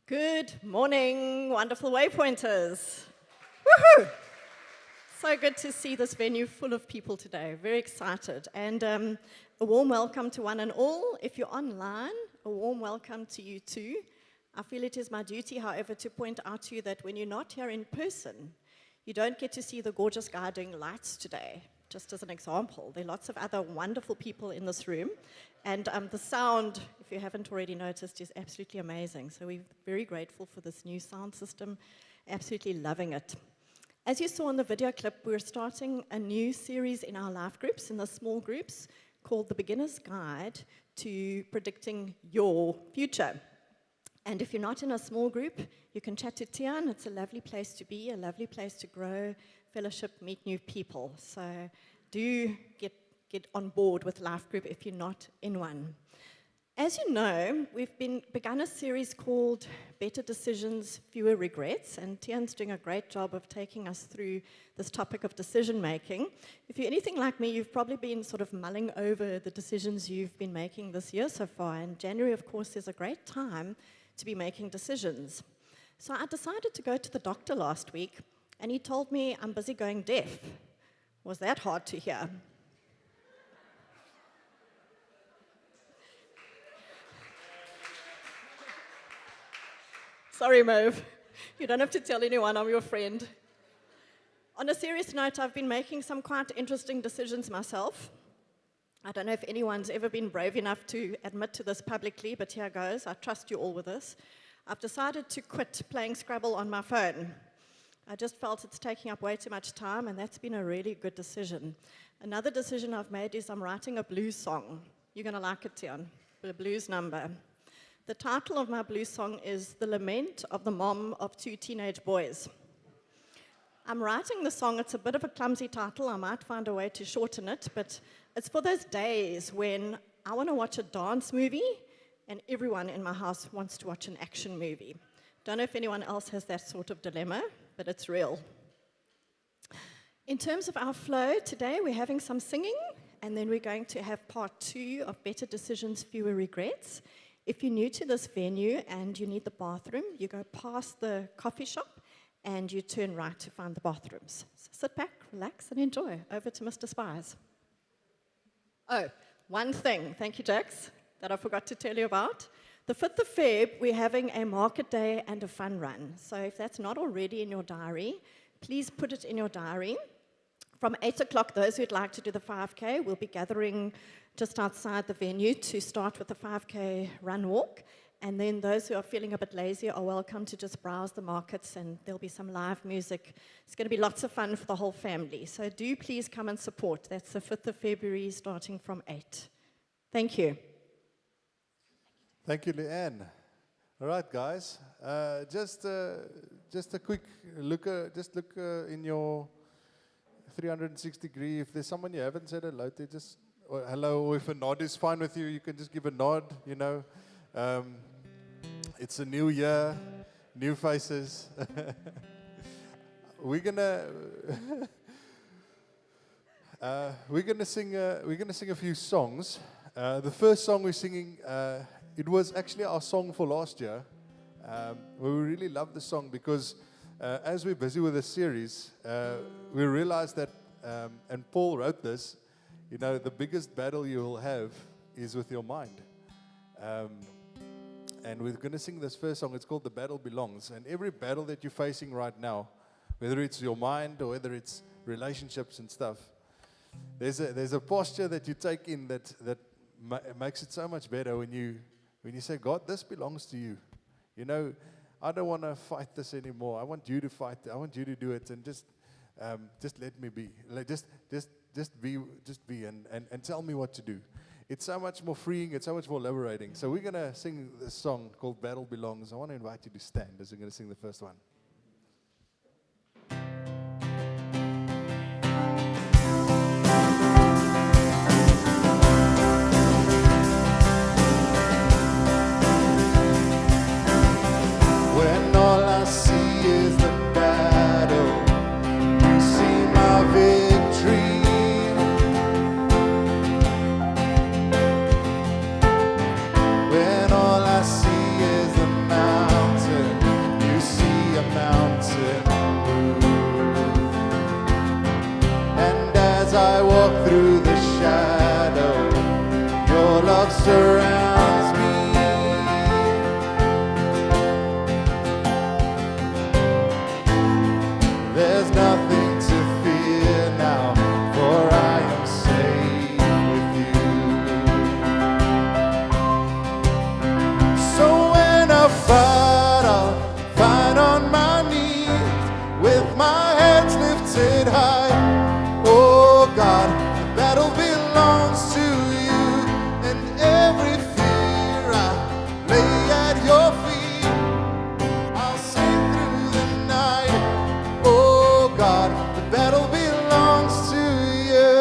Good morning, wonderful Waypointers. Woohoo! So good to see this venue full of people today. Very excited. And a warm welcome to one and all. If you're online, a warm welcome to you too. I feel it is my duty, however, to point out to you that when you're not here in person, you don't get to see the gorgeous guy doing lights today. Just as an example, there are lots of other wonderful people in this room. And the sound, if you haven't already noticed, is absolutely amazing. So we're very grateful for this new sound system, absolutely loving it. As you saw in the video clip, we're starting a new series in our life groups, in the small groups, called The Beginner's Guide to Predicting Your Future. And if you're not in a small group, you can chat to Tian. It's a lovely place to be, a lovely place to grow, fellowship, meet new people. So do get on board with Life Group if you're not in one. As you know, we've begun a series called Better Decisions, Fewer Regrets, and Tian's doing a great job of taking us through this topic of decision making. If you're anything like me, you've probably been sort of mulling over the decisions you've been making this year so far, and January, of course, is a great time to be making decisions. So I decided to go to the doctor last week, and he told me I'm busy going deaf. Was that hard to hear? Sorry, Mauve. You don't have to tell anyone I'm your friend. On a serious note, I've been making some quite interesting decisions myself. I don't know if anyone's ever been brave enough to admit to this publicly, but here goes. I trust you all with this. I've decided to quit playing Scrabble on my phone. I just felt it's taking up way too much time, and that's been a really good decision. Another decision I've made is I'm writing a blues song. You're going to like it, Tian, a blues number. The title of my blues song is The Lament of the Mom of Two Teenage Boys. I'm writing the song. It's a bit of a clumsy title. I might find a way to shorten it, but it's for those days when I want to watch a dance movie and everyone in my house wants to watch an action movie. Don't know if anyone else has that sort of dilemma, but it's real. In terms of our flow, today we're having some singing, and then we're going to have part 2 of Better Decisions, Fewer Regrets. If you're new to this venue and you need the bathroom, you go past the coffee shop and you turn right to find the bathrooms. So sit back, relax, and enjoy. Over to Mr. Spies. Oh, one thing, thank you, Jax, that I forgot to tell you about. The 5th of Feb, we're having a market day and a fun run. So if that's not already in your diary, please put it in your diary. From 8 o'clock, those who'd like to do the 5K will be gathering just outside the venue to start with the 5K run walk. And then those who are feeling a bit lazy are welcome to just browse the markets, and there'll be some live music. It's going to be lots of fun for the whole family. So do please come and support. That's the 5th of February starting from 8. Thank you. Thank you, Leanne. All right, guys. Just a quick look. Just look in your 360-degree. If there's someone you haven't said hello to, just or hello. Or if a nod is fine with you, you can just give a nod. You know, it's a new year, new faces. We're gonna sing a few songs. The first song we're singing. It was actually our song for last year. We really love the song because as we're busy with this series, we realized that, and Paul wrote this, you know, the biggest battle you will have is with your mind. And we're going to sing this first song. It's called The Battle Belongs. And every battle that you're facing right now, whether it's your mind or whether it's relationships and stuff, there's a posture that you take in that makes it so much better when you say, God, this belongs to you. You know, I don't want to fight this anymore. I want you to fight. I want you to do it, and just let me be. Like, just be and tell me what to do. It's so much more freeing. It's so much more liberating. So we're gonna sing this song called "Battle Belongs." I want to invite you to stand as we're gonna sing the first one. When all I see is the mountain. love surrounds me. There's nothing to fear now, for I am safe with you. So when I fight, I'll fight on my knees with my heads lifted high. Oh God, the battle belongs to you, and every fear I lay at your feet. I'll sing through the night. Oh God, the battle belongs to you.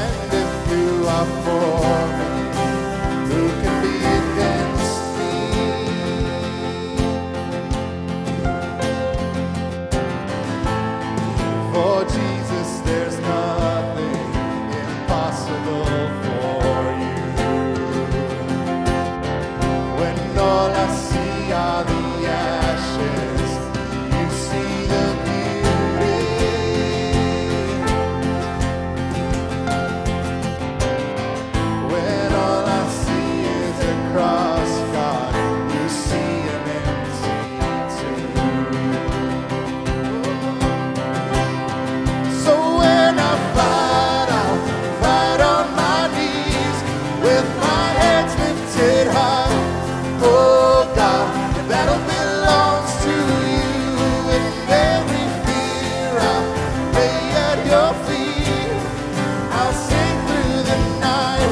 And if you are for me, who can be against me? For Jesus, there's nothing impossible for you. When all I see are the ashes, you see the beauty. When all I see is a cross, God, you see an empty tomb. So when I fight, I'll fight on my knees with my heads lifted high. Oh God, the battle belongs to you, and every fear I'll lay at your feet. I'll sing through the night.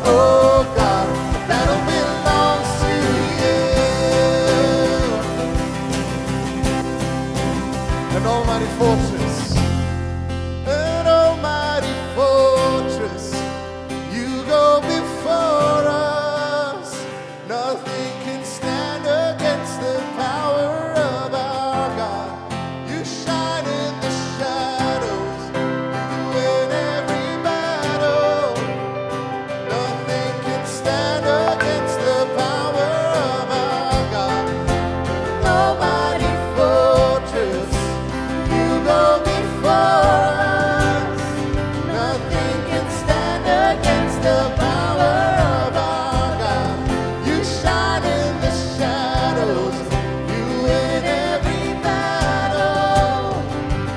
Oh God, the battle belongs to you. An almighty fortress, an almighty fortress, you go before us. Nothing can stand against the power of our God. You shine in the shadows, you win every battle. Nothing can stand against the power of our God. Almighty fortress, you go before us. Nothing can stand against the power of our God. You shine in the shadows, you win every battle.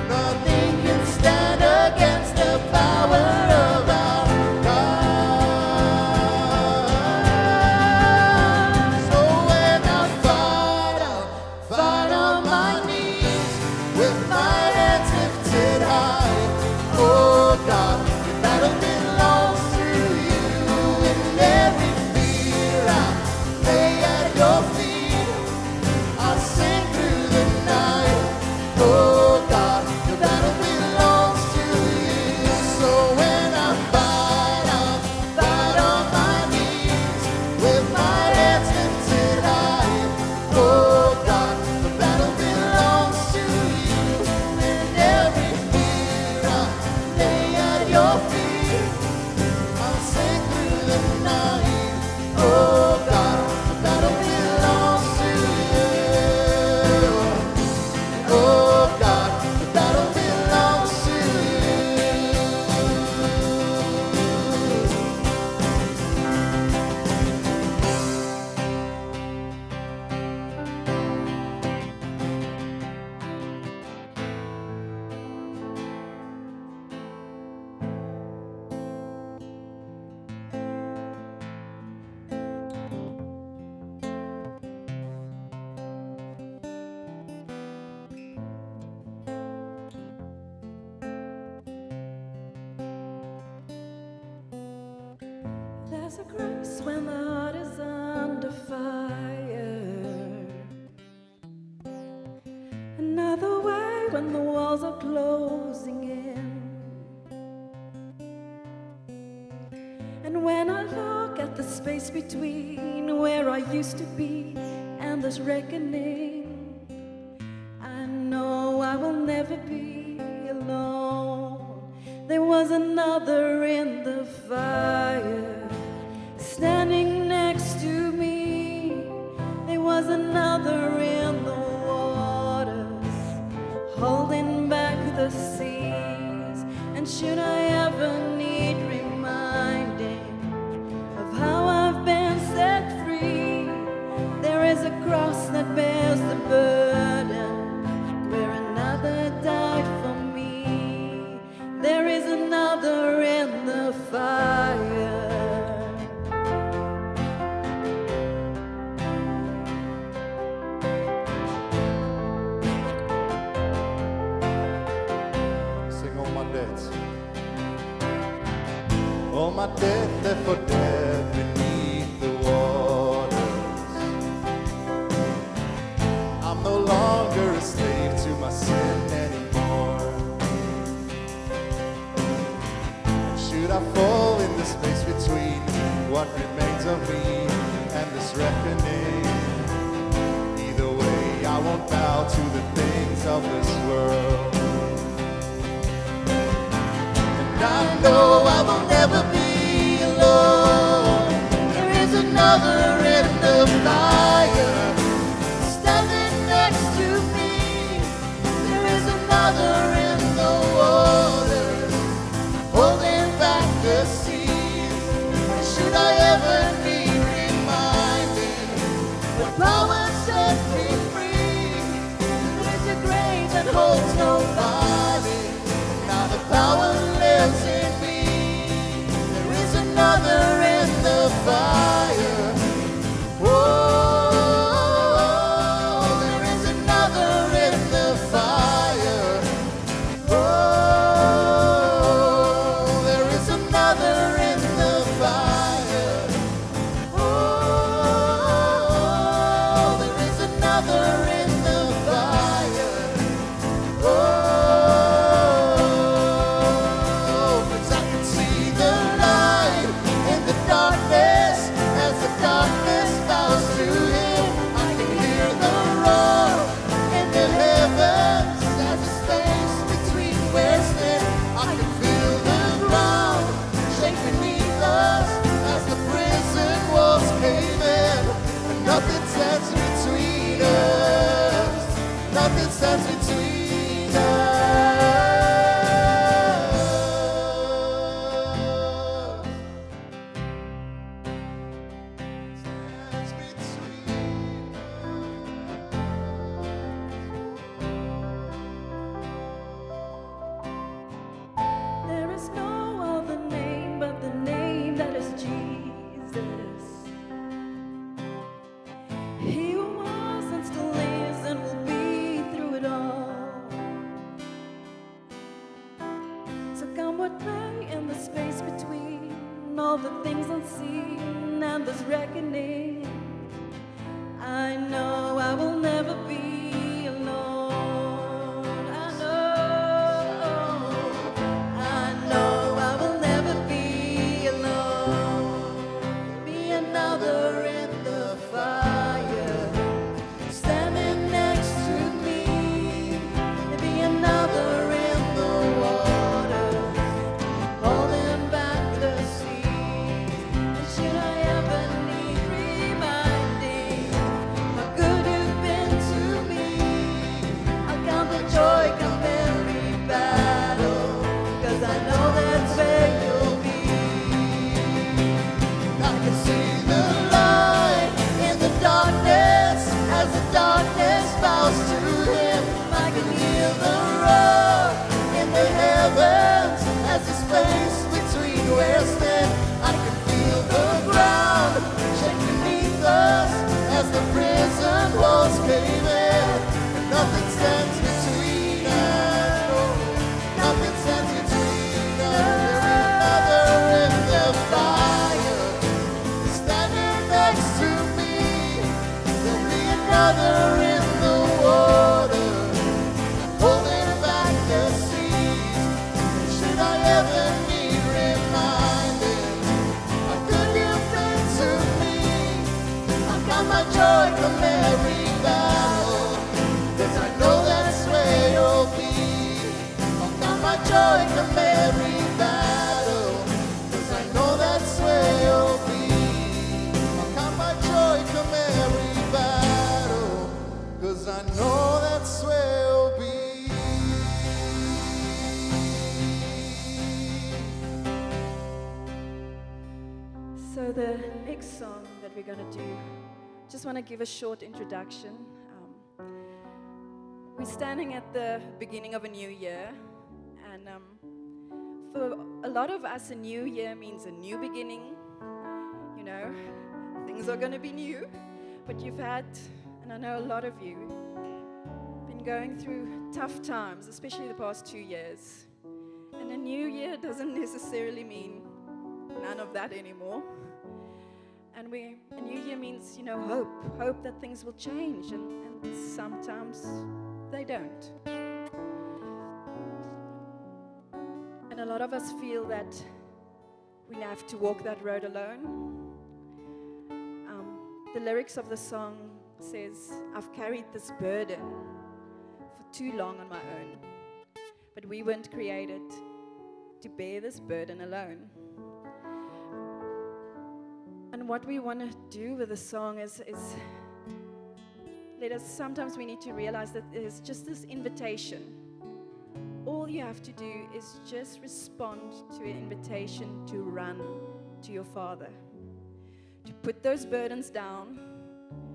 Nothing can stand against the power of our God. So when I fight, I'll fight on my knees with my hands lifted high. Oh God, the battle belongs to you, and every fear I lay at your feet. I'll sing through the night. Oh God, the battle belongs to you. So when I fight, I'll fight on my knees with my hands lifted high. Oh God, the battle belongs to you, and every fear I lay at your feet. I'll sing through the night. Oh God, the battle belongs to you. Oh God, the battle belongs to There's a grace when the heart is under fire. Another way when the walls are closing in. And when I look at the space between where I used to be and this reckoning, I know I will never be alone. There was another in the fire, standing next to me. There was another in the waters, holding back the seas. And should I ever need reminding of how I've been set free, there is a cross that bears the burden where another died for me. There is another in the fire. Sing all my debts. All my debt left for dead beneath the waters. I'm no longer a slave to my sin anymore. Should I fall in the space between what remains of me and this reckoning? Either way, I won't bow to the things of this world. And I know I will never be alone. There is another in the fire standing next to me. There is another in the waters holding back the seas. And should I ever need reminding what power set me free, there is a grave that holds nobody. Now the power lives in me. There is another in the fire. Oh, there is another in the fire. Oh, there is another in the fire. Oh, there is another in the fire. Oh, 'cause I can see the light in the darkness as the darkness bows to Him. I can hear the roar in the heavens as the space between we're still. I can feel the ground shake beneath us as the prison walls cave in. And nothing stands between us. Nothing stands between us. Stands between There is no other name but the name that is Jesus. He who was and still is and will be through it all. So come what may in the space between all the things unseen and this reckoning, I know I will never be alone. I know I will never be alone. Be another in the fire standing next to me. Be another in the water holding back the seas. And should I ever need reminding how good you've been to me, I'll count the joy come every battle, 'cause I know that's where you'll be. I can see the light in the darkness as the darkness bows to Him. I can hear The roar in the heavens as the space between we're stand. I can feel the ground shake beneath us as the prison walls cave in. And nothing stands between us. No, nothing stands between us. There's another in the fire standing next to me. There'll be another in the water holding back the seas. Should I ever need reminding how good you've been to me, I'll count my joy from every battle, 'cause I know that's where you'll be. I'll count my joy from every battle, 'cause I know that's where you'll be. I'll count my joy from every battle, 'cause I know that's where you'll be. So the next song that we're going to do, just want to give a short introduction. We're standing at the beginning of a new year, and for a lot of us, a new year means a new beginning. You know, things are going to be new, but you've had, and I know a lot of you, been going through tough times, especially the past 2 years. And a new year doesn't necessarily mean none of that anymore. And a new year means, you know, hope that things will change, and sometimes they don't. And a lot of us feel that we have to walk that road alone. The lyrics of the song says, "I've carried this burden for too long on my own." But we weren't created to bear this burden alone. And what we want to do with the song is sometimes we need to realize that there's just this invitation. All you have to do is just respond to an invitation to run to your Father, to put those burdens down,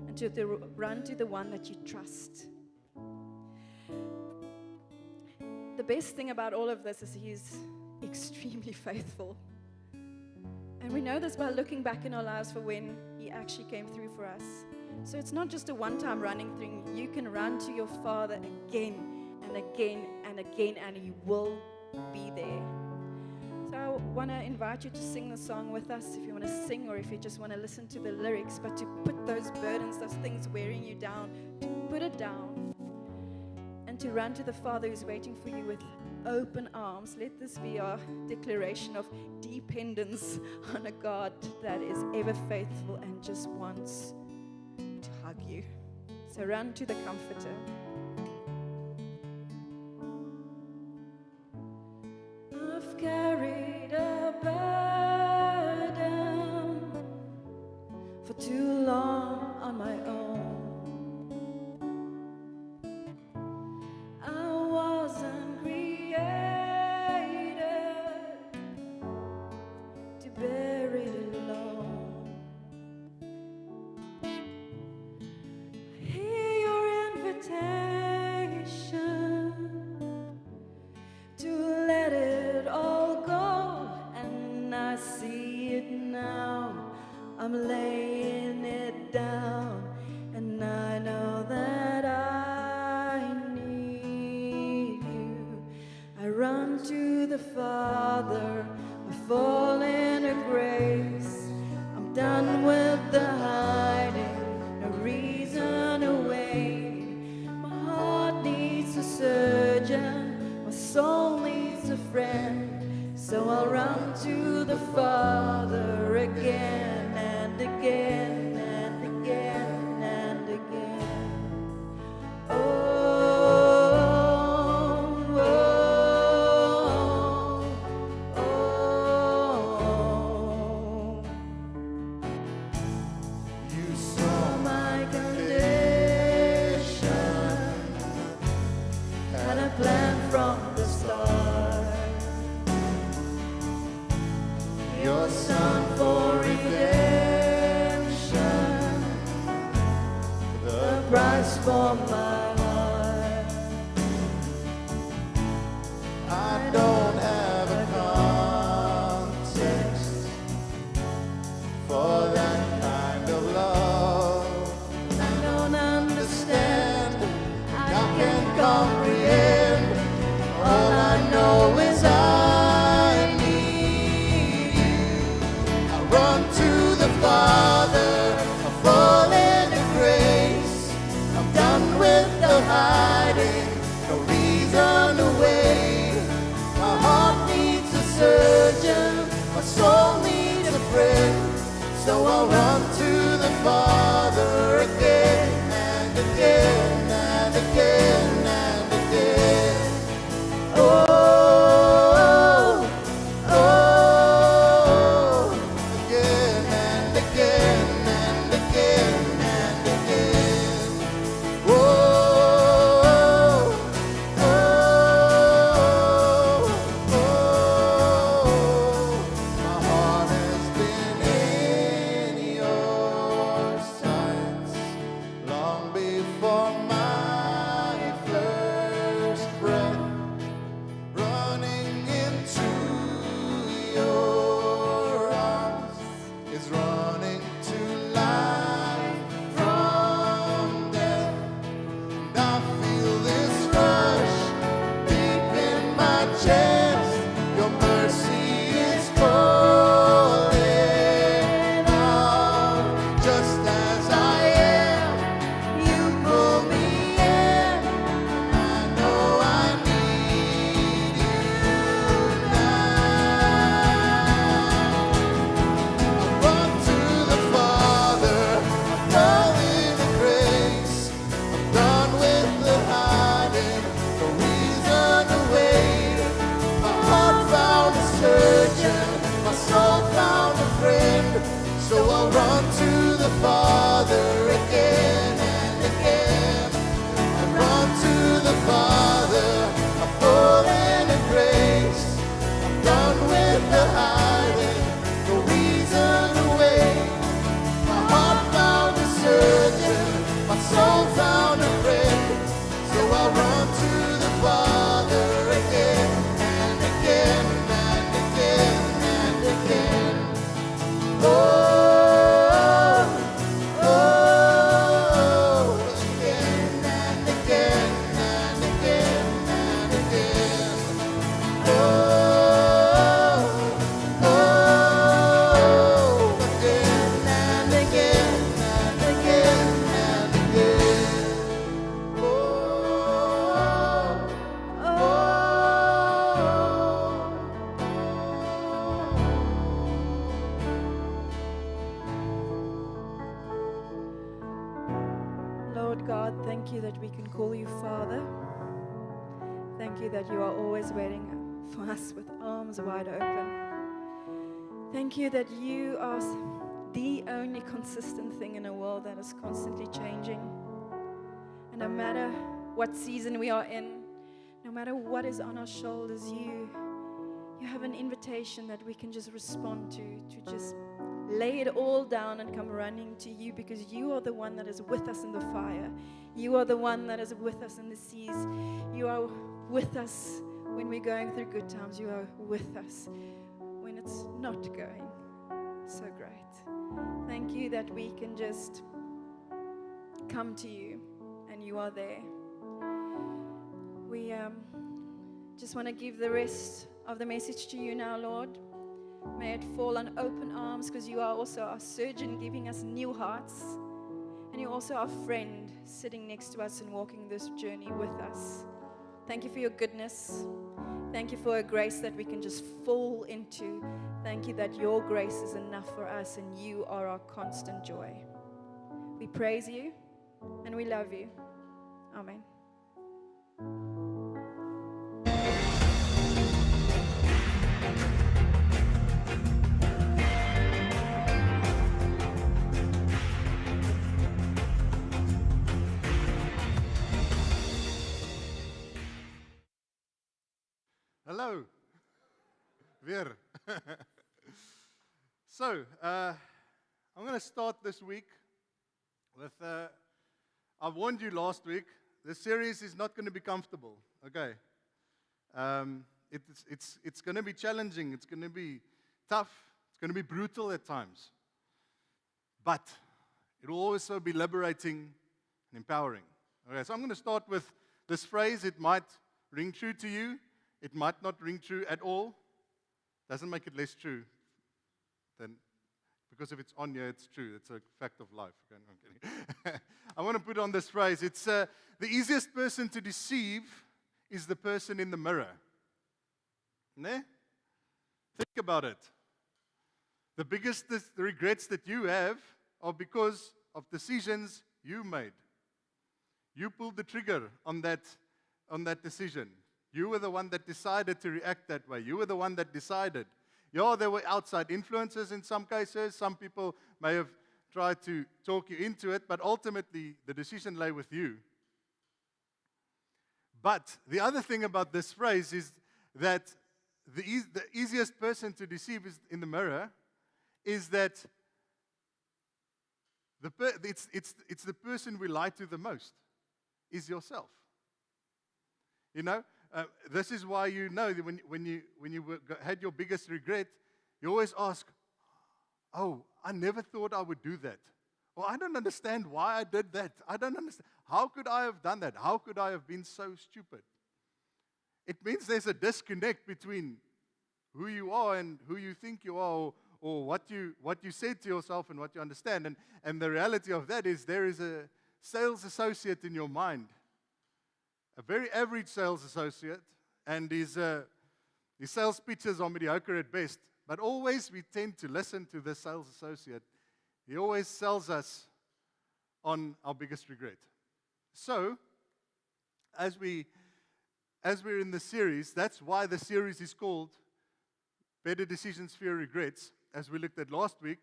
and to run to the one that you trust. The best thing about all of this is He's extremely faithful. And we know this by looking back in our lives for when He actually came through for us. So it's not just a one-time running thing. You can run to your Father again and again and again, and He will be there. So I want to invite you to sing the song with us if you want to sing, or if you just want to listen to the lyrics, but to put those burdens, those things wearing you down, to put it down, and to run to the Father who's waiting for you with open arms. Let this be our declaration of dependence on a God that is ever faithful and just wants to hug you. So run to the Comforter. I've carried a burden for too long on my own. I'm laying it down, and I know that I need you. I run to the Father, I fall into grace. I'm done with the hiding, no reason to wait. My heart needs a surgeon, my soul needs a friend. So I'll run to the Father again. And again, and again, and again. Oh, oh, oh, oh. You saw my condition, had a plan from the start. Your Son for redemption, the price for my heart. I don't have a context for that kind of love. I don't understand, I can't comprehend. All I know is I need you. I run to the Father, I fall into grace. I'm done with chance. Your mercy is calling out. Just as I am, you pull me in. I know I need you now. Run to the Father, falling in grace. I'm done with the hiding, no reason to wait. My heart found a surgeon, my soul found a friend. So I'll run to the Father again and again. I run to the Father, I'm falling in grace. I'm done with the hiding, no reason to wait. My heart found a surgeon, my soul found a friend. So I'll run to the Father again and again and again and again. Oh, oh, again and again and again and again. Oh, oh, again and again and again and again. Oh, Lord God, thank you that we can call you Father. Thank you that you are always waiting for us with arms wide open. Thank you that you are the only consistent thing in a world that is constantly changing. And no matter what season we are in, no matter what is on our shoulders, you have an invitation that we can just respond to just lay it all down and come running to you, because you are the one that is with us in the fire. You are the one that is with us in the seas. You are with us when we're going through good times. You are with us when it's not going so great. Thank you that we can just come to you and you are there. We just want to give the rest of the message to you now, Lord. May it fall on open arms, because you are also our surgeon giving us new hearts. And you're also our friend sitting next to us and walking this journey with us. Thank you for your goodness. Thank you for a grace that we can just fall into. Thank you that your grace is enough for us and you are our constant joy. We praise you and we love you. Amen. Hallo. Weer. So, I'm going to start this week with, I warned you last week, this series is not going to be comfortable, okay? It's going to be challenging, it's going to be tough, it's going to be brutal at times. But it will also be liberating and empowering. Okay, so I'm going to start with this phrase. It might ring true to you. It might not ring true at all. Doesn't make it less true. Because if it's on here, it's true. It's a fact of life. Okay, no, I'm kidding. I want to put on this phrase. It's the easiest person to deceive is the person in the mirror. Ne? Think about it. The biggest regrets that you have are because of decisions you made. You pulled the trigger on that decision. You were the one that decided to react that way. You were the one that decided. Yeah, there were outside influences in some cases. Some people may have tried to talk you into it, but ultimately the decision lay with you. But the other thing about this phrase is that the easiest person to deceive is in the mirror is that it's the person we lie to the most, is yourself. You know? This is why you know that when you had your biggest regret, you always ask, oh, I never thought I would do that. Or I don't understand why I did that. I don't understand. How could I have done that? How could I have been so stupid? it means there's a disconnect between who you are and who you think you are, or what you said to yourself and what you understand. And the reality of that is there is a sales associate in your mind, a very average sales associate, and his sales pitches are mediocre at best. But always we tend to listen to this sales associate. He always sells us on our biggest regret. So, as we're in the series, that's why the series is called Better Decisions, Fewer Regrets. As we looked at last week,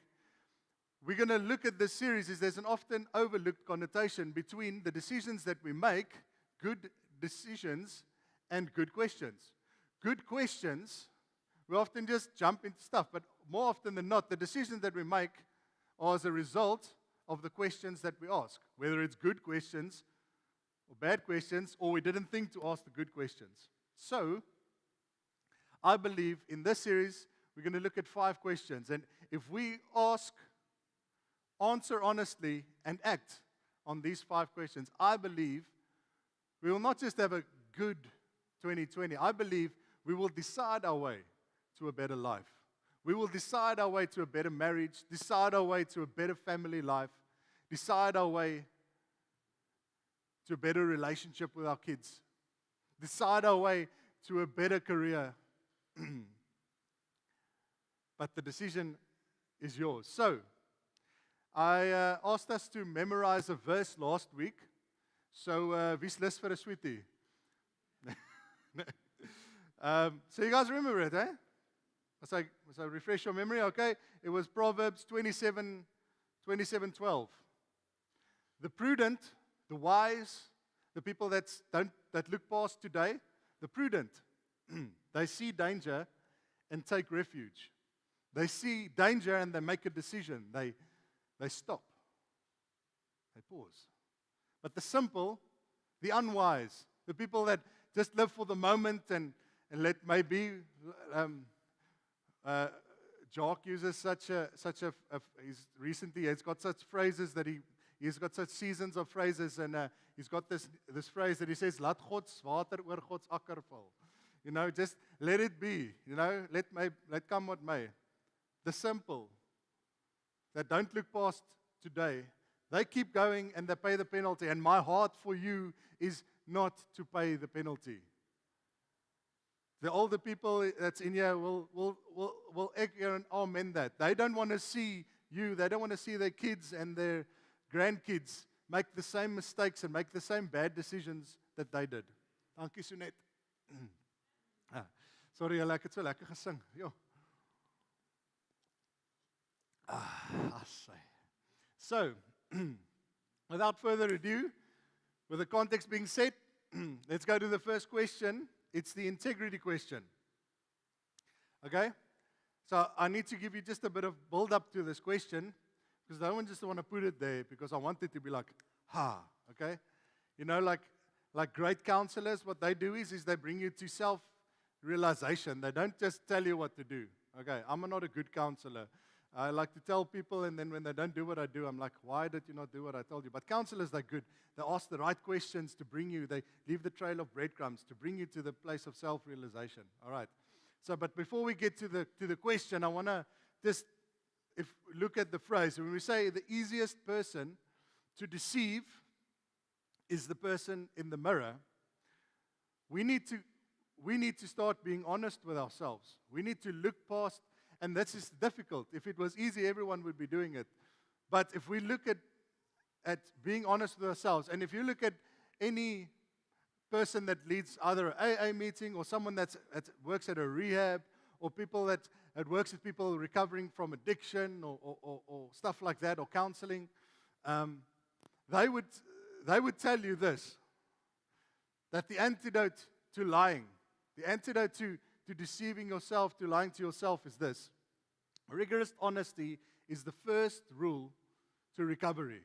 we're going to look at this series. There's an often overlooked connotation between the decisions that we make, good decisions, and good questions. Good questions, we often just jump into stuff, but more often than not, the decisions that we make are as a result of the questions that we ask, whether it's good questions or bad questions, or we didn't think to ask the good questions. So, I believe in this series, we're going to look at 5 questions. And if we answer honestly, and act on these 5 questions, I believe we will not just have a good 2020. I believe we will decide our way to a better life. We will decide our way to a better marriage, decide our way to a better family life, decide our way to a better relationship with our kids, decide our way to a better career. But the decision is yours. So, I asked us to memorize a verse last week. So, wie's lus vir 'n sweetie? So you guys remember it, eh? Must I refresh your memory? Okay. It was Proverbs 27:12. The prudent, the wise, the people that look past today, the prudent, they see danger and take refuge. They see danger and they make a decision. They stop. They pause. But the simple, the unwise, the people that just live for the moment and let maybe Jock uses he's got such phrases that he's got such seasons of phrases, and he's got this phrase that he says, "Laat God's water oor God's akker val." You know, just let it be. You know, let come what may. The simple that don't look past today, they keep going and they pay the penalty. And my heart for you is not to pay the penalty. The older people that's in here will echo and amen that. They don't want to see you, they don't want to see their kids and their grandkids make the same mistakes and make the same bad decisions that they did. Dankie Sonet. Sorry, ek het so lekker gesing. Jo. So, without further ado, with the context being set, let's go to the first question. It's the integrity question. Okay? So I need to give you just a bit of build-up to this question, because I don't just want to put it there, because I want it to be like, okay? You know, like great counselors, what they do is they bring you to self-realization. They don't just tell you what to do. Okay, I'm not a good counselor. I like to tell people, and then when they don't do what I do, I'm like, why did you not do what I told you? But counselors, they're good. They ask the right questions to bring you. They leave the trail of breadcrumbs to bring you to the place of self-realization. All right. So, but before we get to the question, I want to just look at the phrase. When we say the easiest person to deceive is the person in the mirror, we need to start being honest with ourselves. We need to look past. And this is difficult. If it was easy, everyone would be doing it. But if we look at being honest with ourselves, and if you look at any person that leads either an AA meeting or someone that works at a rehab, or people that works with people recovering from addiction or stuff like that, or counseling, they would tell you this, that the antidote to lying, the antidote to deceiving yourself, to lying to yourself is this. Rigorous honesty is the first rule to recovery.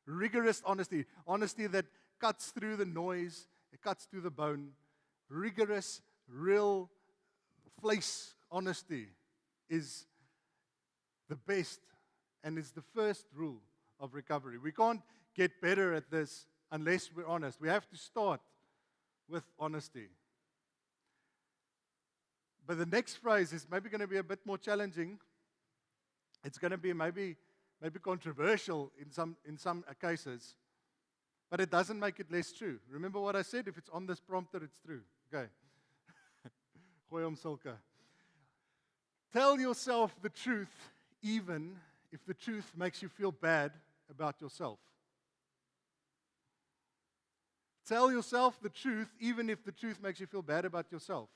Rigorous honesty. Honesty that cuts through the noise, it cuts through the bone. Rigorous, real, vlees honesty is the best and is the first rule of recovery. We can't get better at this unless we're honest. We have to start with honesty. But the next phrase is maybe going to be a bit more challenging. It's going to be maybe controversial in some cases. But it doesn't make it less true. Remember what I said? If it's on this prompter, it's true. Okay. Gooi hom sulke. Tell yourself the truth, even if the truth makes you feel bad about yourself. Tell yourself the truth, even if the truth makes you feel bad about yourself.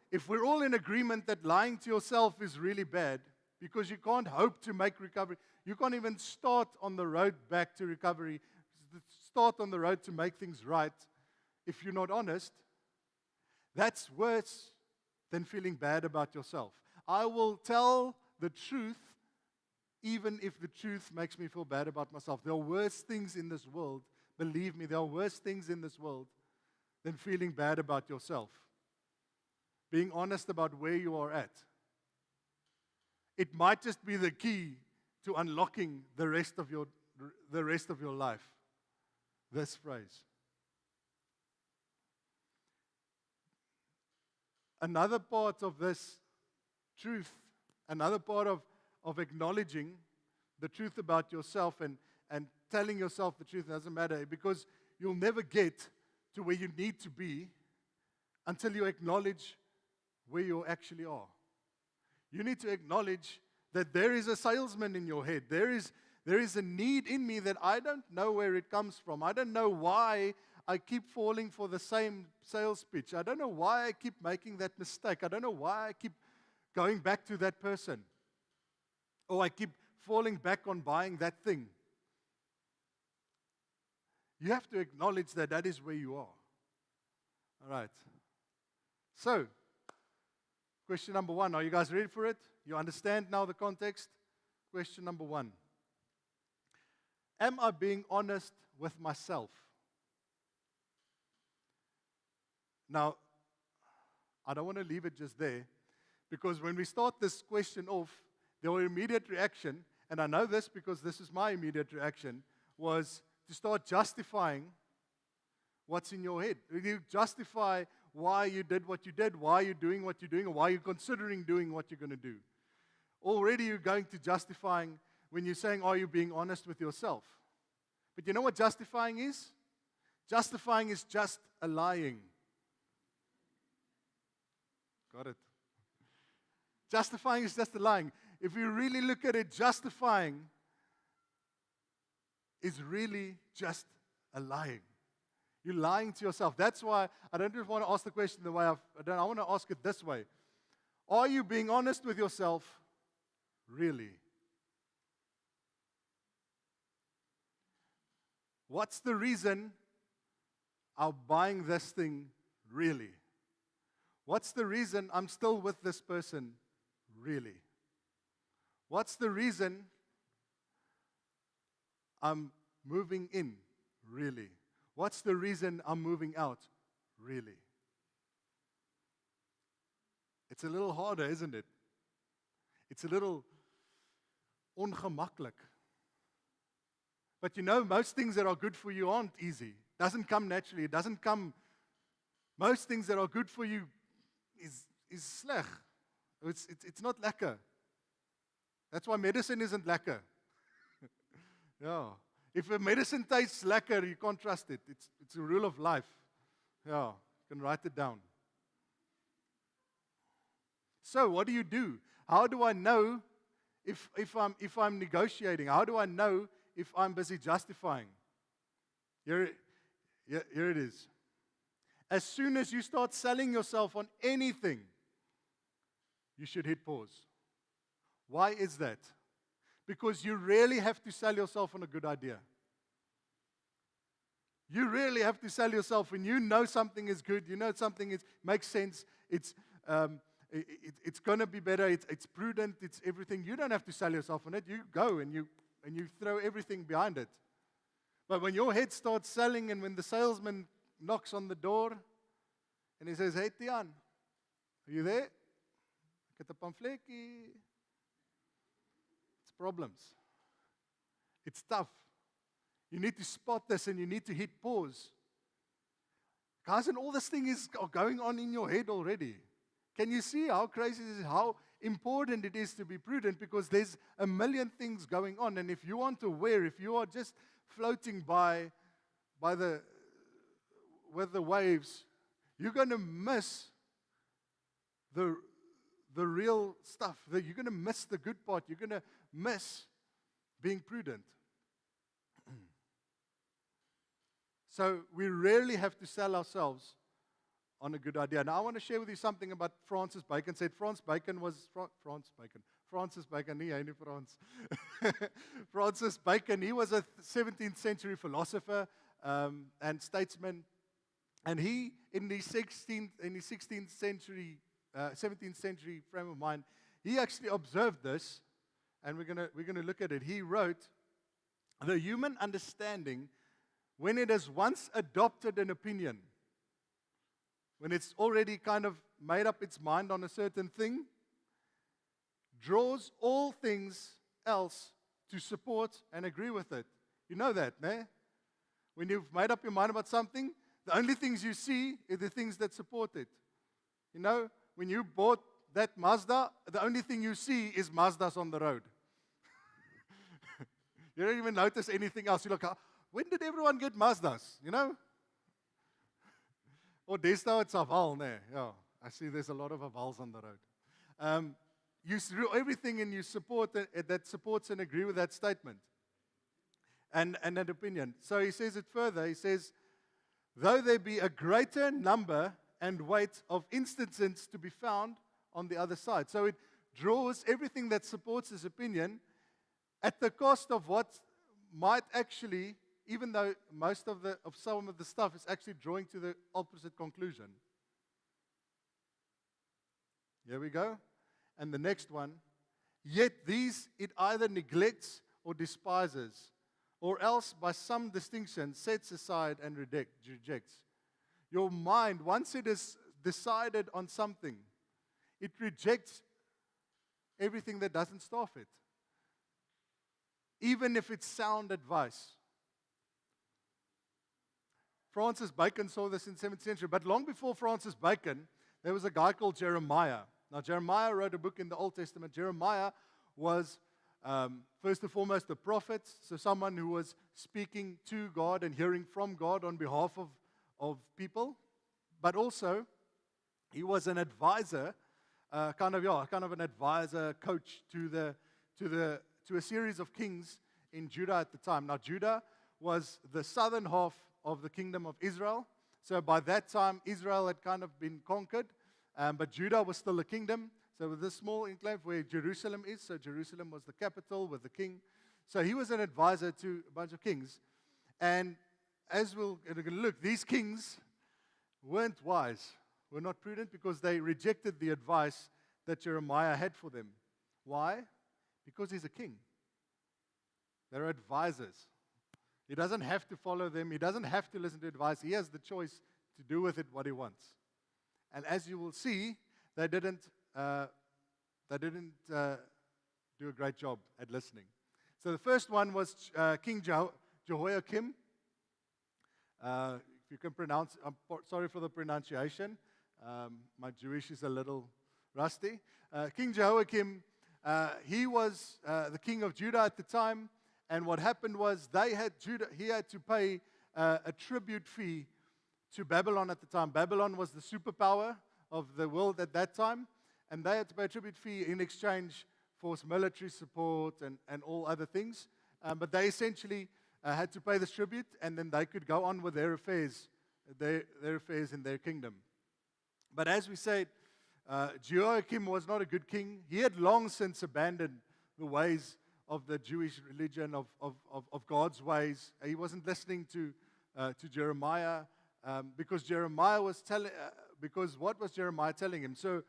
If we're all in agreement that lying to yourself is really bad, because you can't hope to make recovery, you can't even start on the road back to recovery, start on the road to make things right, if you're not honest, that's worse than feeling bad about yourself. I will tell the truth, even if the truth makes me feel bad about myself. There are worse things in this world. Believe me, there are worse things in this world than feeling bad about yourself. Being honest about where you are at. It might just be the key to unlocking the rest of your life. This phrase. Another part of this truth, another part of acknowledging the truth about yourself and telling yourself the truth doesn't matter, because you'll never get to where you need to be until you acknowledge where you actually are. You need to acknowledge that there is a salesman in your head. There is a need in me that I don't know where it comes from. I don't know why I keep falling for the same sales pitch. I don't know why I keep making that mistake. I don't know why I keep going back to that person. Or I keep falling back on buying that thing. You have to acknowledge that that is where you are. All right. So, question number 1. Are you guys ready for it? You understand now the context? Question number 1. Am I being honest with myself? Now, I don't want to leave it just there, because when we start this question off, the immediate reaction, and I know this because this is my immediate reaction, was to start justifying what's in your head. You justify why you did what you did, why you're doing what you're doing, or why you're considering doing what you're going to do. Already you're going to justifying when you're saying, are you being honest with yourself? But you know what justifying is? Justifying is just a lying. Got it. Justifying is just a lying. If you really look at it, justifying is really just a lying. You're lying to yourself. That's why I don't just want to ask the question the way I want to ask it this way. Are you being honest with yourself? Really? What's the reason I'm buying this thing? Really? What's the reason I'm still with this person? Really? What's the reason I'm moving in? Really? What's the reason I'm moving out? Really? It's a little harder, isn't it? It's a little ongemakkelijk. But you know, most things that are good for you aren't easy. It doesn't come naturally. It doesn't come. Most things that are good for you is sleg. It's not lekker. That's why medicine isn't lekker. Yeah. If a medicine tastes lekker, you can't trust it. It's a rule of life. Yeah, you can write it down. So, what do? How do I know if I'm negotiating? How do I know if I'm busy justifying? Here it is. As soon as you start selling yourself on anything, you should hit pause. Why is that? Because you really have to sell yourself on a good idea. You really have to sell yourself when you know something is good, you know something makes sense, it's going to be better, it's prudent, it's everything. You don't have to sell yourself on it. You go and you throw everything behind it. But when your head starts selling and when the salesman knocks on the door and he says, "Hey, Tian, are you there? Ek het 'n pamfletjie." It's problems. It's tough. You need to spot this and you need to hit pause. Guys, and all this thing is going on in your head already. Can you see how crazy this is? How important it is to be prudent, because there's a million things going on. And if you aren't aware, if you are just floating by with the waves, you're going to miss the real stuff. You're going to miss the good part. You're going to miss being prudent. So we rarely have to sell ourselves on a good idea. Now I want to share with you something about Francis Bacon. Francis Bacon, nie hy nie Frans. Francis Bacon, he was a 17th century philosopher and statesman. And he, in the 16th century, 17th century frame of mind, he actually observed this, and we're gonna look at it. He wrote, "The human understanding, when it has once adopted an opinion, when it's already kind of made up its mind on a certain thing, draws all things else to support and agree with it." You know that, ne? When you've made up your mind about something, the only things you see are the things that support it. You know, when you bought that Mazda, the only thing you see is Mazdas on the road. You don't even notice anything else. You're like, when did everyone get Mazdas? You know? Or deesdae it's Aval, ne? Yeah, I see there's a lot of Avals on the road. You do everything and you support that supports and agree with that statement and that opinion. So he says it further. He says, though there be a greater number and weight of instances to be found on the other side. So it draws everything that supports his opinion at the cost of what might actually, even though most of some of the stuff is actually drawing to the opposite conclusion. Here we go. And the next one, yet these it either neglects or despises, or else by some distinction sets aside and rejects. Your mind, once it is decided on something, it rejects everything that doesn't staff it, even if it's sound advice. Francis Bacon saw this in the 7th century, but long before Francis Bacon, there was a guy called Jeremiah. Now, Jeremiah wrote a book in the Old Testament. Jeremiah was, first and foremost, a prophet, so someone who was speaking to God and hearing from God on behalf of people. But also, he was an advisor, kind of an advisor, coach to a series of kings in Judah at the time. Now, Judah was the southern half of the kingdom of Israel. So by that time, Israel had kind of been conquered, but Judah was still a kingdom. So with this small enclave where Jerusalem is, so Jerusalem was the capital with the king. So he was an advisor to a bunch of kings. And as we're going to look, these kings weren't wise, were not prudent, because they rejected the advice that Jeremiah had for them. Why? Because he's a king. They're advisors. He doesn't have to follow them. He doesn't have to listen to advice. He has the choice to do with it what he wants. And as you will see, they didn't do a great job at listening. So the first one was King Jehoiakim. If you can pronounce, I'm sorry for the pronunciation. My Jewish is a little rusty. King Jehoiakim, he was the king of Judah at the time. And what happened was he had to pay a tribute fee to Babylon at the time. Babylon was the superpower of the world at that time. And they had to pay a tribute fee in exchange for military support and all other things. But they essentially had to pay this tribute, and then they could go on with their affairs in their kingdom. But as we said, Jehoiakim was not a good king. He had long since abandoned the ways of the Jewish religion, of God's ways. He wasn't listening to Jeremiah because because what was Jeremiah telling him? So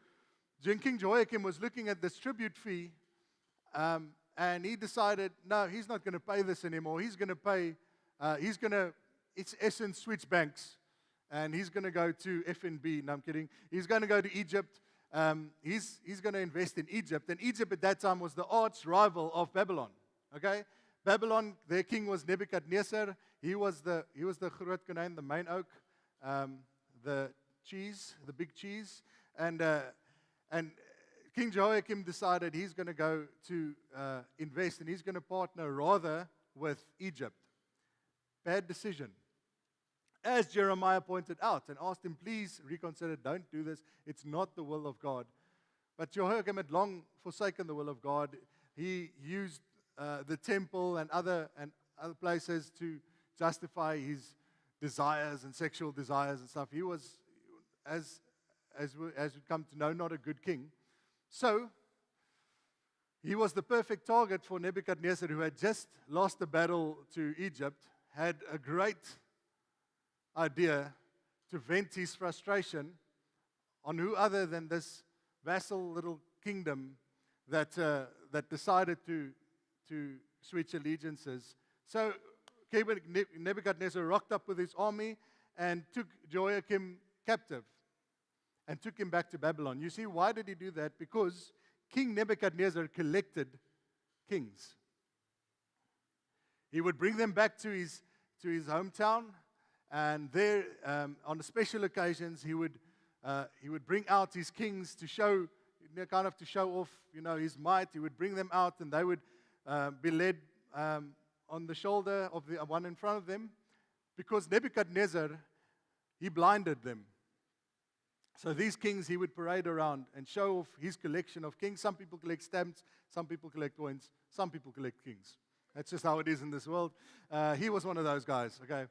King Jehoiakim was looking at this tribute fee, and he decided, no, he's not going to pay this anymore. He's going to pay, it's Essence switch banks, and he's going to go to FNB. No, I'm kidding. He's going to go to Egypt. He's going to invest in Egypt. And Egypt at that time was the arch rival of Babylon. Okay? Babylon, their king was Nebuchadnezzar. He was the groot konyn, the main oak, the cheese, the big cheese. And And King Jehoiakim decided he's going to go to invest, and he's going to partner rather with Egypt. Bad decision. As Jeremiah pointed out and asked him, please reconsider, don't do this. It's not the will of God. But Jehoiakim had long forsaken the will of God. He used the temple and other places to justify his desires and sexual desires and stuff. He was, as we come to know, not a good king. So, he was the perfect target for Nebuchadnezzar, who had just lost the battle to Egypt, had a great idea to vent his frustration on who other than this vassal little kingdom that decided to switch allegiances. So Nebuchadnezzar rocked up with his army and took Jehoiakim captive and took him back to Babylon. You see, why did he do that? Because King Nebuchadnezzar collected kings. He would bring them back to his hometown, and there, on the special occasions, he would bring out his kings to show, to show off, his might. He would bring them out, and they would be led on the shoulder of the one in front of them, because Nebuchadnezzar, he blinded them. So these kings he would parade around and show off his collection of kings. Some people collect stamps, some people collect coins, some people collect kings. That's just how it is in this world. He was one of those guys, okay?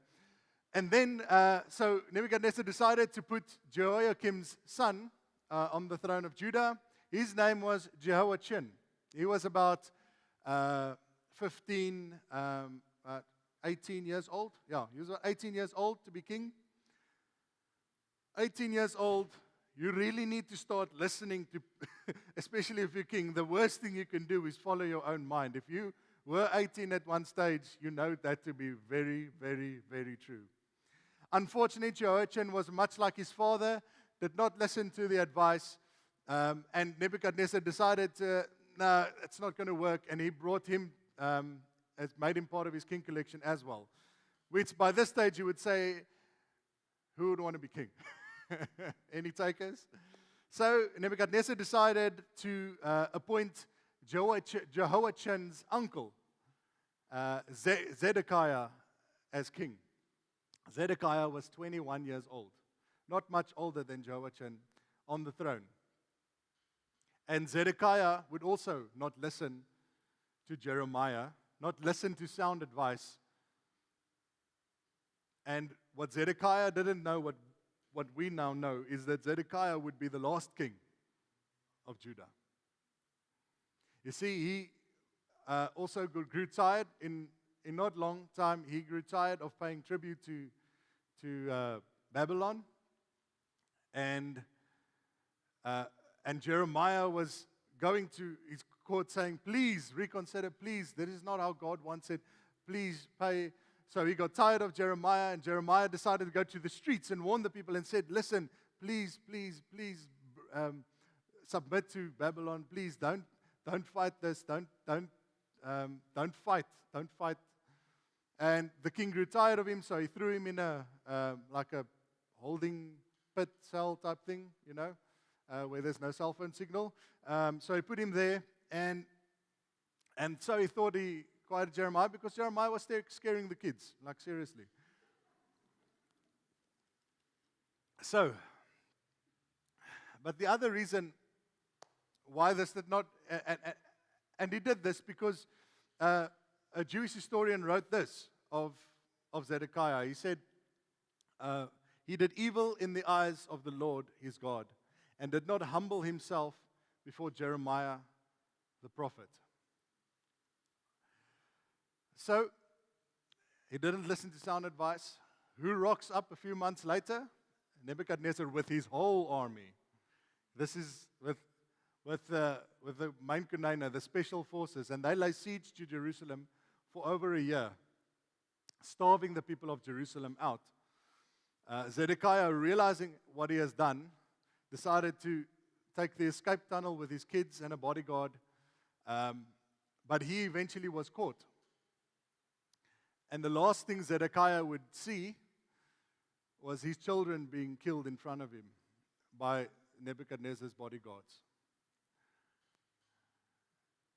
And then, so Nebuchadnezzar decided to put Jehoiakim's son on the throne of Judah. His name was Jehoiachin. He was about 18 years old. Yeah, he was about 18 years old to be king. 18 years old, you really need to start listening to, especially if you're king, the worst thing you can do is follow your own mind. If you were 18 at one stage, you know that to be very, very, very true. Unfortunately, Jehoiachin was much like his father, did not listen to the advice, and Nebuchadnezzar decided, no, it's not going to work, and he brought him, made him part of his king collection as well, which by this stage you would say, who would want to be king? Any takers? So Nebuchadnezzar decided to appoint Jehoiachin's uncle, Zedekiah, as king. Zedekiah was 21 years old, not much older than Jehoiachin, on the throne. And Zedekiah would also not listen to Jeremiah, not listen to sound advice. And what Zedekiah didn't know, what we now know, is that Zedekiah would be the last king of Judah. You see, he also grew tired. In not long time, he grew tired of paying tribute to Babylon. And Jeremiah was going to his court saying, please reconsider, please. That is not how God wants it. Please pay. So he got tired of Jeremiah, and Jeremiah decided to go to the streets and warn the people and said, listen, please, please, please submit to Babylon. Please don't fight this. Don't fight. Don't fight. And the king grew tired of him, so he threw him in like a holding pit cell type thing, where there's no cell phone signal. So he put him there, and so he thought he quieted Jeremiah, because Jeremiah was scaring the kids, like seriously. So, but the other reason why this did not, and he did this because a Jewish historian wrote this of Zedekiah. He said, he did evil in the eyes of the Lord his God, and did not humble himself before Jeremiah the prophet. So, he didn't listen to sound advice. Who rocks up a few months later? Nebuchadnezzar with his whole army. This is with the main Kunena, the special forces, and they lay siege to Jerusalem for over a year, starving the people of Jerusalem out. Zedekiah, realizing what he has done, decided to take the escape tunnel with his kids and a bodyguard, but he eventually was caught. And the last thing Zedekiah would see was his children being killed in front of him by Nebuchadnezzar's bodyguards.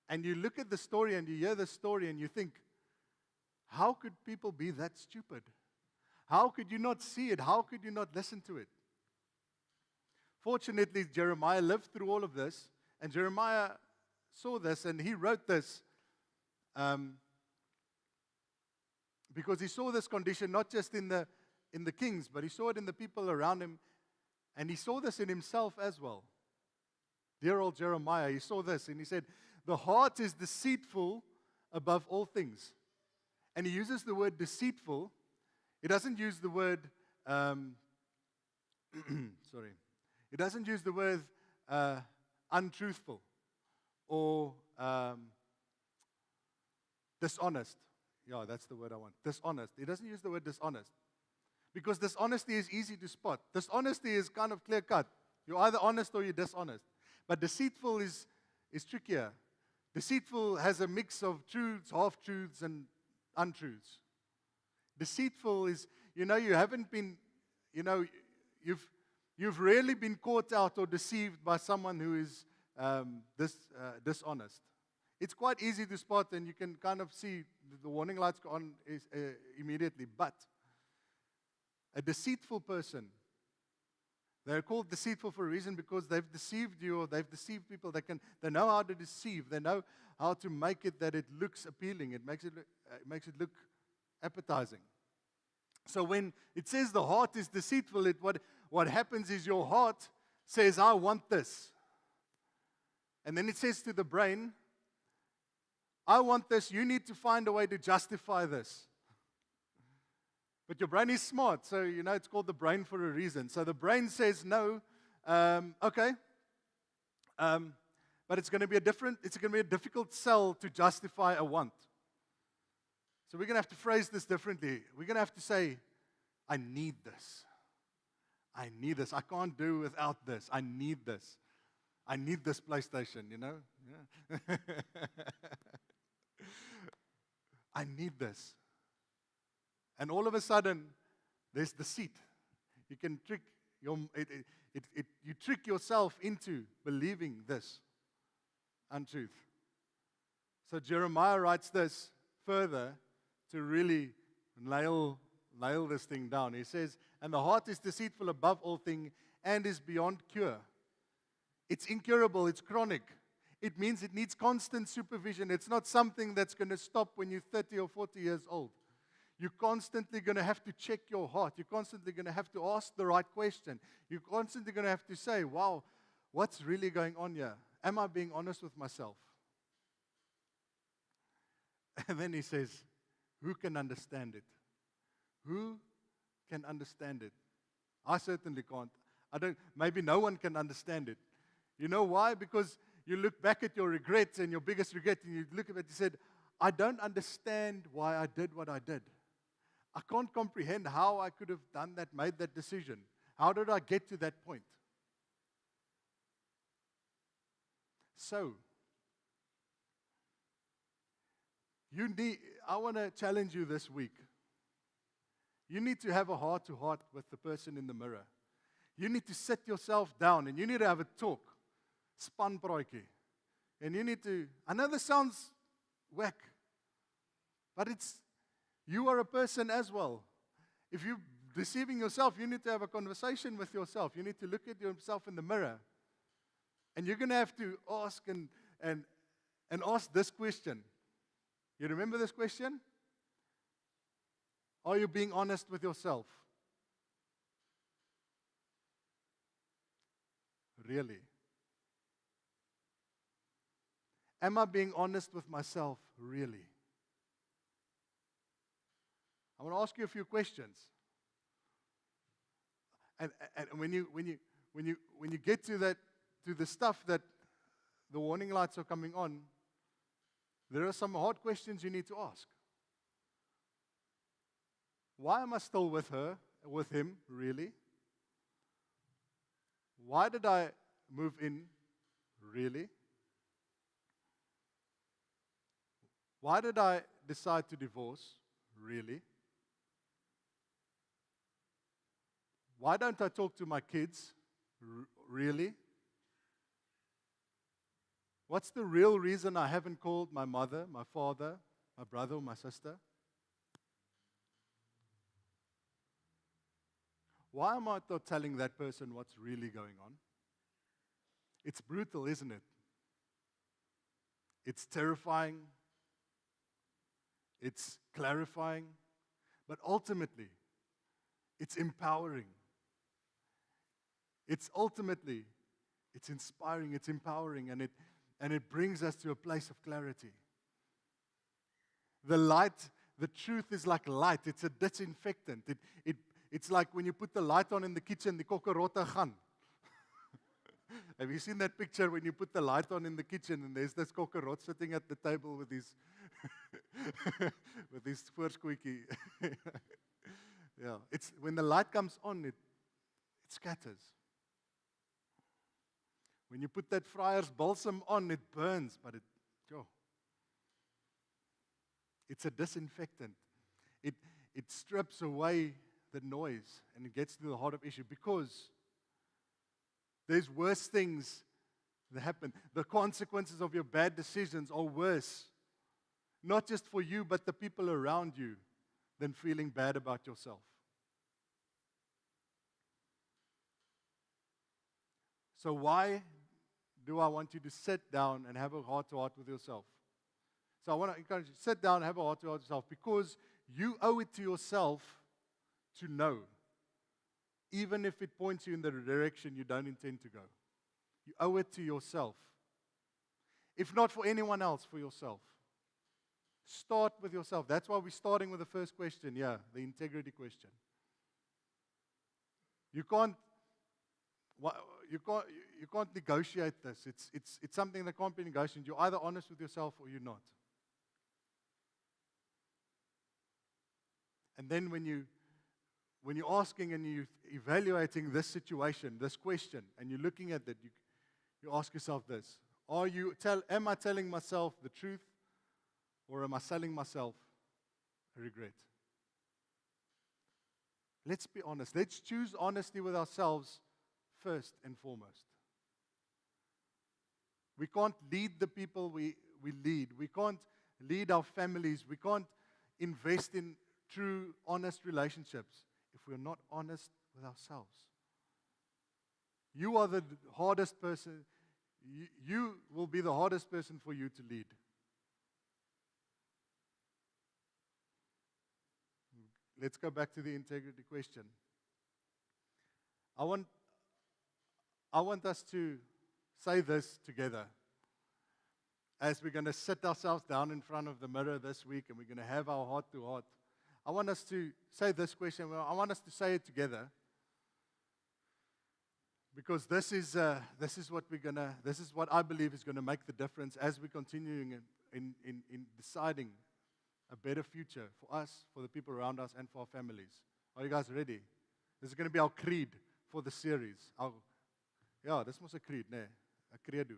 And you look at the story and you hear the story and you think, how could people be that stupid? How could you not see it? How could you not listen to it? Fortunately, Jeremiah lived through all of this, and Jeremiah saw this, and he wrote this because he saw this condition not just in the kings, but he saw it in the people around him, and he saw this in himself as well. Dear old Jeremiah, he saw this, and he said, the heart is deceitful above all things. And he uses the word deceitful. He doesn't use the word, sorry. He doesn't use the word untruthful or dishonest. Yeah, that's the word I want. Dishonest. He doesn't use the word dishonest. Because dishonesty is easy to spot. Dishonesty is kind of clear cut. You're either honest or you're dishonest. But deceitful is trickier. Deceitful has a mix of truths, half-truths, and untruths. Deceitful is, you haven't been, you've rarely been caught out or deceived by someone who is dishonest. It's quite easy to spot, and you can kind of see the warning lights go on immediately. But a deceitful person, they're called deceitful for a reason because they've deceived you or they've deceived people. They know how to deceive. They know how to make it that it looks appealing. It makes it look appetizing. So when it says the heart is deceitful, what happens is your heart says, I want this. And then it says to the brain, I want this. You need to find a way to justify this. But your brain is smart, so it's called the brain for a reason. So the brain says no, okay, but it's going to be a difficult sell to justify a want. So we're going to have to phrase this differently. We're going to have to say, I need this. I need this. I can't do without this. I need this. I need this PlayStation, Yeah. I need this. And all of a sudden, there's deceit. You can trick you trick yourself into believing this untruth. So Jeremiah writes this further to really nail this thing down. He says, and the heart is deceitful above all things and is beyond cure. It's incurable, it's chronic. It means it needs constant supervision. It's not something that's going to stop when you're 30 or 40 years old. You're constantly going to have to check your heart. You're constantly going to have to ask the right question. You're constantly going to have to say, wow, what's really going on here? Am I being honest with myself? And then he says, who can understand it? Who can understand it? I certainly can't. Maybe no one can understand it. You know why? Because you look back at your regrets and your biggest regret, and you look at it and said, I don't understand why I did what I did. I can't comprehend how I could have done that, made that decision. How did I get to that point? So, I want to challenge you this week. You need to have a heart-to-heart with the person in the mirror. You need to sit yourself down and you need to have a talk. Spanpraatjie. And you need to, I know this sounds whack, but you are a person as well. If you're deceiving yourself, you need to have a conversation with yourself. You need to look at yourself in the mirror. And you're going to have to ask and ask this question. You remember this question? Are you being honest with yourself? Really? Am I being honest with myself? Really? I want to ask you a few questions. And when you get to the stuff that the warning lights are coming on, there are some hard questions you need to ask. Why am I still with her, with him, really? Why did I move in, really? Why did I decide to divorce, really? Why don't I talk to my kids, really? What's the real reason I haven't called my mother, my father, my brother, or my sister? Why am I not telling that person what's really going on? It's brutal, isn't it? It's terrifying. It's clarifying. But ultimately, it's empowering. It's inspiring, it's empowering, and it brings us to a place of clarity. The light, the truth is like light. It's a disinfectant. It's like when you put the light on in the kitchen, the kokorotte gaan. Have you seen that picture when you put the light on in the kitchen and there's this kokkerot sitting at the table with his with his voorskootjie? Yeah, it's when the light comes on, it scatters. When you put that friar's balsam on, it burns, but it's a disinfectant. It strips away the noise and it gets to the heart of issue, because there's worse things that happen. The consequences of your bad decisions are worse, not just for you, but the people around you, than feeling bad about yourself. So why do I want you to sit down and have a heart-to-heart with yourself? So I want to encourage you, sit down and have a heart-to-heart with yourself, because you owe it to yourself to know, even if it points you in the direction you don't intend to go. You owe it to yourself. If not for anyone else, for yourself. Start with yourself. That's why we're starting with the first question, the integrity question. You can't negotiate this. It's something that can't be negotiated. You're either honest with yourself or you're not. And then when you're asking and you're evaluating this situation, this question, and you're looking at it, you ask yourself this: am I telling myself the truth, or am I selling myself a regret? Let's be honest. Let's choose honesty with ourselves first and foremost. We can't lead the people we lead. We can't lead our families. We can't invest in true, honest relationships if we're not honest with ourselves. You are the hardest person. You will be the hardest person for you to lead. Let's go back to the integrity question. I want us to say this together as we're going to sit ourselves down in front of the mirror this week and we're going to have our heart-to-heart. I want us to say this question. I want us to say it together, because this is what I believe is going to make the difference as we're continuing in deciding a better future for us, for the people around us, and for our families. Are you guys ready? This is going to be our creed for the series. This was a creed, a credo,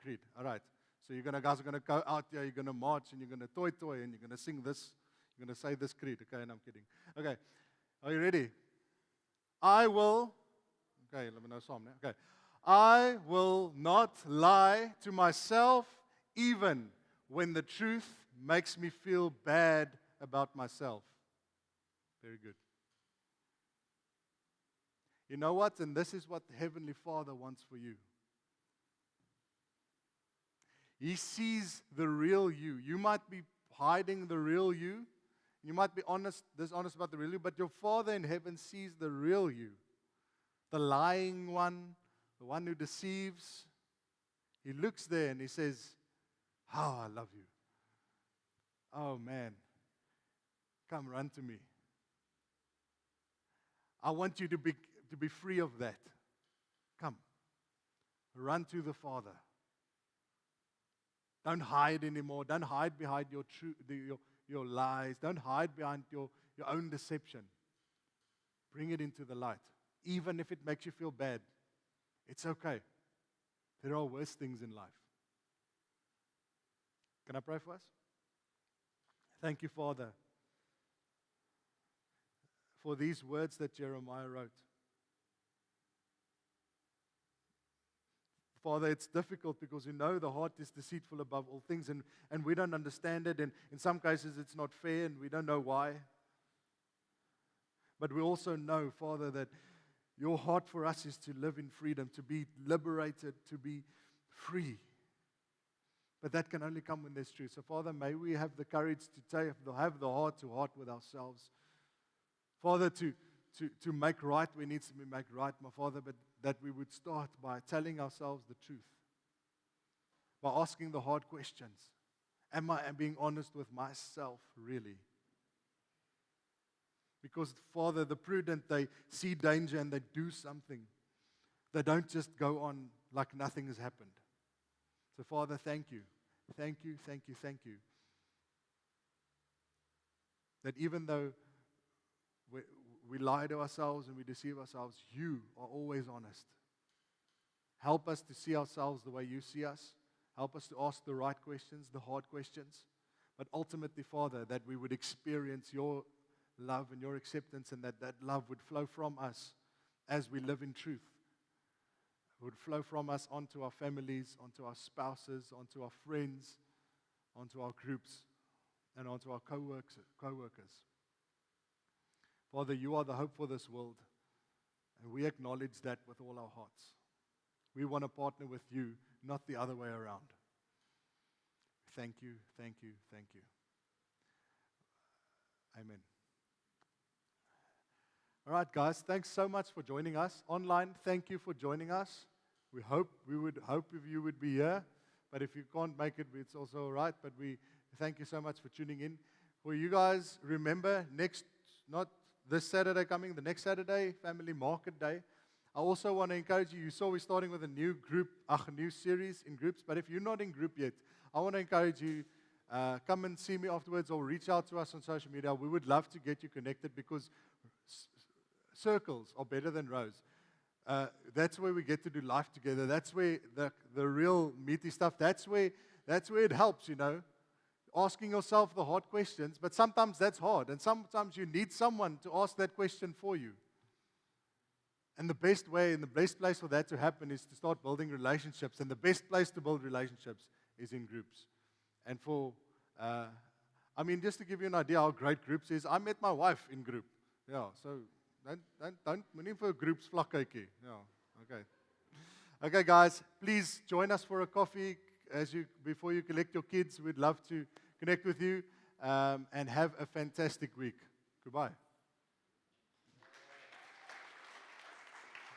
creed. All right. So guys are going to go out there, you're going to march, and you're going to toy, and you're going to sing this. You're going to say this creed. Okay, and I'm kidding. Okay, are you ready? I will not lie to myself even when the truth makes me feel bad about myself. Very good. You know what? And this is what the Heavenly Father wants for you. He sees the real you. You might be hiding the real you. You might be dishonest about the real you, but your Father in heaven sees the real you. The lying one, the one who deceives. He looks there and he says, "How I love you. Oh man, come run to me. I want you to be free of that. Come, run to the Father. Don't hide anymore. Don't hide behind your lies. Don't hide behind your own deception. Bring it into the light. Even if it makes you feel bad, it's okay. There are worse things in life." Can I pray for us? Thank you, Father, for these words that Jeremiah wrote. Father, it's difficult because we know the heart is deceitful above all things, and we don't understand it, and in some cases it's not fair, and we don't know why. But we also know, Father, that your heart for us is to live in freedom, to be liberated, to be free. But that can only come when there's truth. So, Father, may we have the courage to have the heart to heart with ourselves. Father, to make right where needs to be made right, my Father, but that we would start by telling ourselves the truth, by asking the hard questions. Am I being honest with myself, really? Because, Father, the prudent, they see danger and they do something. They don't just go on like nothing has happened. So, Father, thank you. Thank you, thank you, thank you. That even though we lie to ourselves and we deceive ourselves, you are always honest. Help us to see ourselves the way you see us. Help us to ask the right questions, the hard questions. But ultimately, Father, that we would experience your love and your acceptance, and that love would flow from us as we live in truth. It would flow from us onto our families, onto our spouses, onto our friends, onto our groups, and onto our co-workers. Father, you are the hope for this world, and we acknowledge that with all our hearts. We want to partner with you, not the other way around. Thank you, thank you, thank you. Amen. All right, guys, thanks so much for joining us. Online, thank you for joining us. We would hope if you would be here, but if you can't make it, it's also all right. But we thank you so much for tuning in. For you guys, remember, not this Saturday coming, the next Saturday, Family Market Day. I also want to encourage you. You saw we're starting with a new new series in groups. But if you're not in group yet, I want to encourage you, come and see me afterwards or reach out to us on social media. We would love to get you connected because circles are better than rows. That's where we get to do life together. That's where the real meaty stuff, that's where it helps, asking yourself the hard questions. But sometimes that's hard, and sometimes you need someone to ask that question for you. And the best way and the best place for that to happen is to start building relationships. And the best place to build relationships is in groups. And just to give you an idea how great groups is, I met my wife in group. Yeah, so don't moenie vir groups vlakkykie. Yeah, okay. Okay, guys, please join us for a coffee before you collect your kids. We'd love to connect with you and have a fantastic week. Goodbye.